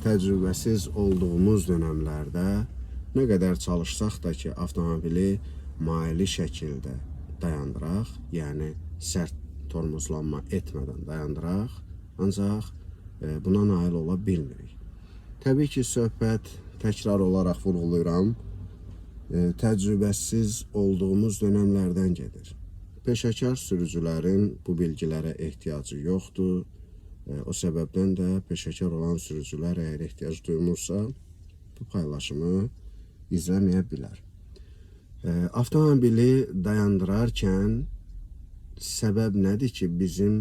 təcrübəsiz olduğumuz dönəmlərdə nə qədər çalışsaq da ki, avtomobili maili şəkildə dayandıraq, yəni sərt tormozlanma etmədən dayandıraq, ancaq buna nail ola bilmirik. Təbii ki, söhbət təkrar olaraq vurğulayıram, təcrübəsiz olduğumuz dönəmlərdən gedir. Peşəkar sürücülərin bu bilgilərə ehtiyacı yoxdur. O səbəbdən də peşəkar olan sürücülər əgər ehtiyac duymursa, bu paylaşımı izləməyə bilər. Avtomobili dayandırarkən səbəb nədir ki, bizim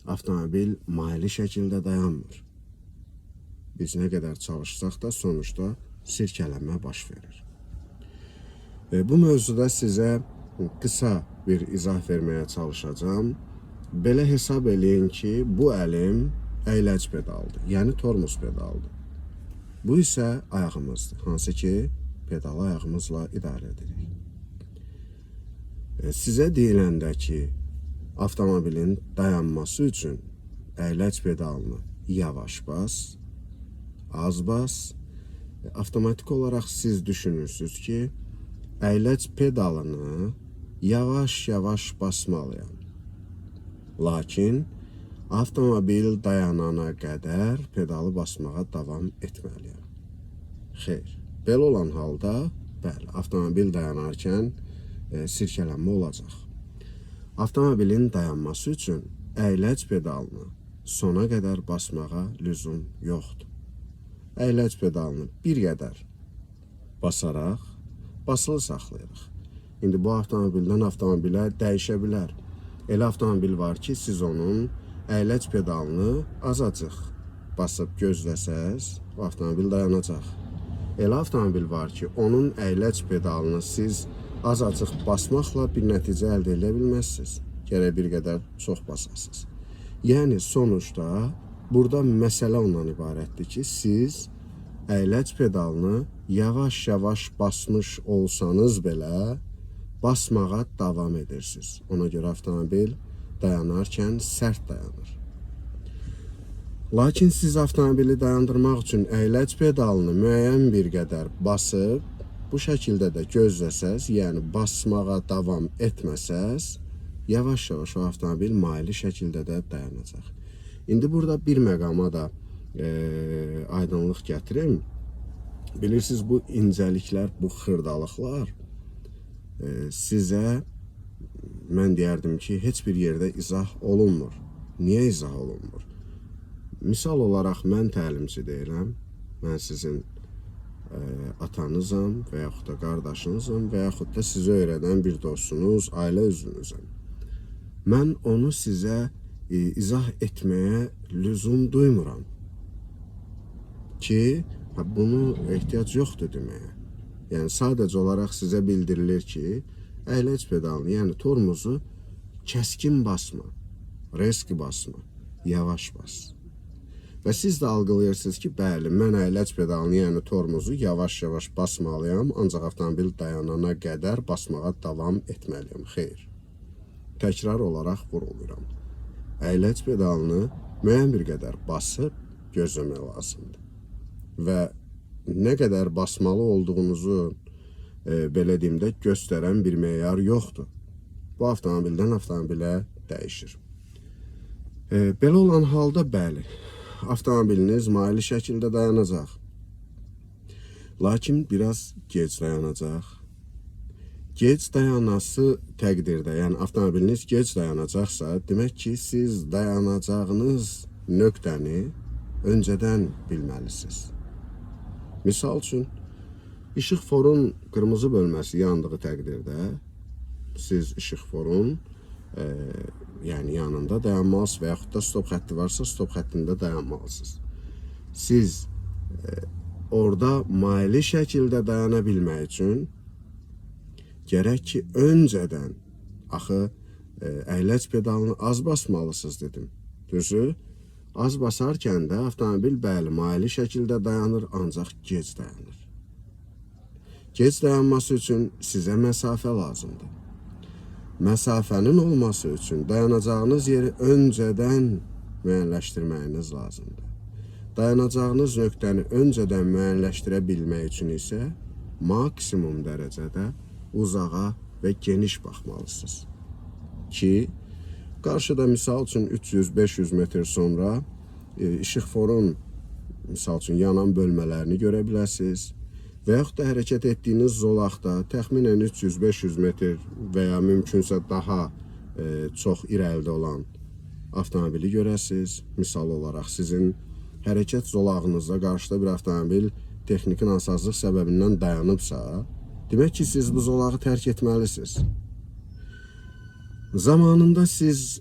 avtomobil maili şəkildə dayanmır? Biz nə qədər çalışsaq da sonuçta sirkələnmə baş verir. Bu mövzuda sizə qısa bir izah verməyə çalışacağım. Belə hesab eləyin ki, bu əlim əyləc pedaldır, yəni tormoz pedaldır. Bu isə ayağımızdır, hansı ki, pedalı ayağımızla idarə edirik. Sizə deyiləndə ki, avtomobilin dayanması üçün əyləc pedalını yavaş bas, az bas, avtomatik olaraq siz düşünürsünüz ki, əyləc pedalını yavaş-yavaş basmalıyam. Lakin avtomobil dayanana qədər pedalı basmağa davam etməliyəm. Xeyr, belə olan halda, bəli, avtomobil dayanarkən sirkələnmə olacaq. Avtomobilin dayanması üçün əyləc pedalını sona qədər basmağa lüzum yoxdur. Əyləc pedalını bir qədər basaraq, basılı saxlayırıq. İndi bu avtomobildən avtomobilə dəyişə bilər. Elə avtomobil var ki, siz onun əyləc pedalını azacıq basıb gözləsəz, o avtomobil dayanacaq. Elə avtomobil var ki, onun əyləc pedalını siz azacıq basmaqla bir nəticə əldə edə bilməzsiniz. Gərək bir qədər çox basasınız. Yəni, sonuçta, burada məsələ ondan ibarətdir ki, siz əyləc pedalını yavaş-yavaş basmış olsanız belə, basmağa davam edirsiniz. Ona görə avtomobil dayanarkən sərt dayanır. Lakin siz avtomobili dayandırmaq üçün əyləc pedalını müəyyən bir qədər basıb, bu şəkildə də gözləsəz, yəni basmağa davam etməsəz, yavaş-yavaş o avtomobil maili şəkildə də dayanacaq. İndi burada bir məqama da aydınlıq gətirim. Bilirsiniz, bu incəliklər, bu xırdalıqlar sizə, mən deyərdim ki, heç bir yerdə izah olunmur. Niyə izah olunmur? Misal olaraq, mən təlimçi deyirəm, mən sizin atanızam və yaxud da qardaşınızam və yaxud da sizə öyrədən bir dostunuz, ailə üzvünüzəm. Mən onu sizə izah etməyə lüzum duymuram ki, bunu ehtiyac yoxdur deməyə. Yəni, sadəcə olaraq sizə bildirilir ki, əyləc pedalını, yəni tormozu kəskin basma, reski basma, yavaş bas. Və siz də algılayırsınız ki, bəli, mən əyləc pedalını, yəni tormozu yavaş-yavaş basmalıyam, ancaq avtomobil dayanana qədər basmağa davam etməliyəm. Xeyr, təkrar olaraq vurğulayıram. Əyləc pedalını müəyyən bir qədər basıb gözləmək lazımdır. Və nə qədər basmalı olduğunuzu belə deyimdə göstərən bir meyar yoxdur. Bu avtomobildən avtomobilə dəyişir. Belə olan halda bəli, avtomobiliniz maili şəkildə dayanacaq. Lakin biraz gec dayanacaq. Gec dayanası təqdirdə, yəni avtomobiliniz gec dayanacaqsa, demək ki, siz dayanacağınız nöqtəni öncədən bilməlisiniz. Misal üçün, işıqforun qırmızı bölməsi yandığı təqdirdə, siz işıqforun yəni yanında dayanmalısınız və yaxud da stop xətti varsa, stop xəttində dayanmalısınız. Siz orada maili şəkildə dayana bilmək üçün gərək ki, öncədən axı əyləc pedalını az basmalısınız dedim. Düzü, az basarkən də avtomobil bəli, maili şəkildə dayanır, ancaq gec dayanır. Gec dayanması üçün sizə məsafə lazımdır. Məsafənin olması üçün dayanacağınız yeri öncədən müəyyənləşdirməyiniz lazımdır. Dayanacağınız nöqtəni öncədən müəyyənləşdirə bilmək üçün isə maksimum dərəcədə uzağa və geniş baxmalısınız. Ki, qarşıda misal üçün 300-500 metr sonra işıqforun misal üçün yanan bölmələrini görə biləsiniz və yaxud da hərəkət etdiyiniz zolaqda təxminən 300-500 metr və ya mümkünsə daha çox irəlidə olan avtomobili görəsiniz. Misal olaraq sizin hərəkət zolağınızda qarşıda bir avtomobil texniki nasazlıq səbəbindən dayanıbsa, demək ki, siz bu zolağı tərk etməlisiniz. Zamanında siz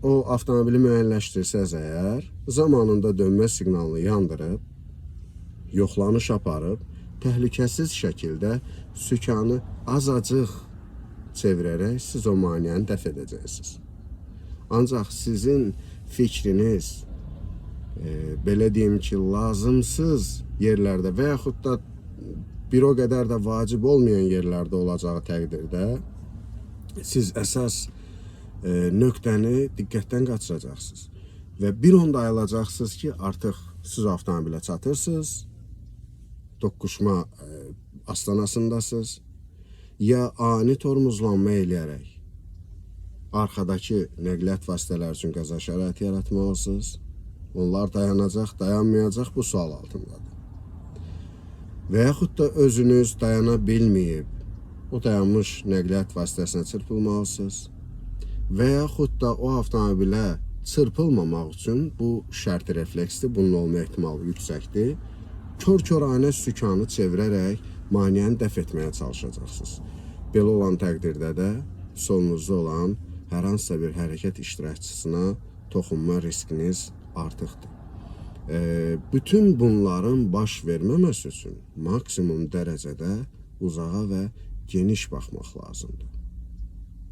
o avtomobili müəyyənləşdirsəz əgər, zamanında dönmə siqnalını yandırıb, yoxlanış aparıb, təhlükəsiz şəkildə sükanı azacıq çevirərək siz o maneəni dəf edəcəksiniz. Ancaq sizin fikriniz, belə deyim ki, lazımsız yerlərdə və yaxud da bir o qədər də vacib olmayan yerlərdə olacağı təqdirdə siz əsas nöqtəni diqqətdən qaçıracaqsınız və bir onda ayılacaqsınız ki, artıq siz avtomobilə çatırsınız, toqquşma astanasındasınız ya ani tormozlanma eləyərək arxadakı nəqliyyat vasitələri üçün qəza şəraiti yaratmalısınız. Onlar dayanacaq, dayanmayacaq bu sual altındadır. Və yaxud da özünüz dayana bilməyib, o dayanmış nəqliyyat vasitəsinə çırpılmalısınız. Və yaxud da o avtomobilə çırpılmamaq üçün bu şərti refleksdir, bunun olma ehtimalı yüksəkdir. Kör-körənə sükanı çevirərək maneəni dəf etməyə çalışacaqsınız. Belə olan təqdirdə də solunuzda olan hər hansısa bir hərəkət iştirakçısına toxunma riskiniz artıqdır. Bütün bunların baş verməməsi üçün maksimum dərəcədə uzağa və geniş baxmaq lazımdır.